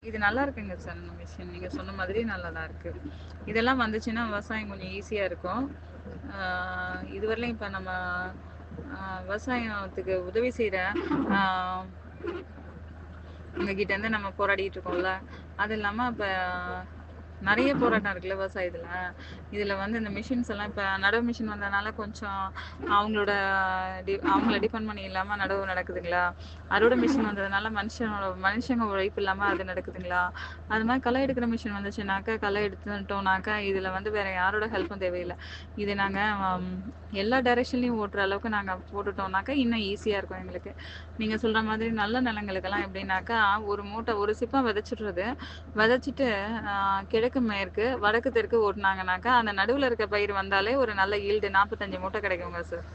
இது நல்லா இருக்குங்க சார் இந்த மிஷின். நீங்க சொன்ன மாதிரி நல்லா தான் இருக்கு. இதெல்லாம் வந்துச்சுன்னா விவசாயம் கொஞ்சம் ஈஸியா இருக்கும். இதுவரையிலும் இப்ப நம்ம விவசாயத்துக்கு உதவி செய்யற உங்ககிட்ட இருந்து நம்ம போராடிட்டு இருக்கோம்ல, அது இல்லாம இப்ப நிறைய போராட்டம் இருக்குல்ல விவசாயத்துல. இதுல வந்து இந்த மிஷின்ஸ் எல்லாம் இப்ப நடவு மிஷின் வந்ததுனால கொஞ்சம் அவங்களோட அவங்கள டிபெண்ட் பண்ணி இல்லாம நடவு நடக்குதுங்களா. அறுவடை மிஷின் வந்ததுனால மனுஷங்க உழைப்பு இல்லாம அது நடக்குதுங்களா. அது மாதிரி களை எடுக்கிற மிஷின் வந்துச்சுனாக்கா களை எடுத்துட்டோம்னாக்கா இதுல வந்து வேற யாரோட ஹெல்ப்பும் தேவையில்லை. இது நாங்க எல்லா டைரக்ஷன்லயும் ஓட்டுற அளவுக்கு நாங்க போட்டுட்டோம்னாக்கா இன்னும் ஈஸியா இருக்கும் எங்களுக்கு. நீங்க சொல்ற மாதிரி நல்ல நிலங்களுக்கெல்லாம் எப்படின்னாக்கா ஒரு மூட்டை ஒரு சிப்பம் விதைச்சிடுறது. விதைச்சிட்டு கிழக்கு மேற்கு வடக்கு தெற்கு ஓட்டுனாங்கனாக்கா அந்த நடுவுல இருக்க பயிர் வந்தாலே ஒரு நல்ல ஈல்டு 45 மூட்டை கிடைக்குங்க சார்.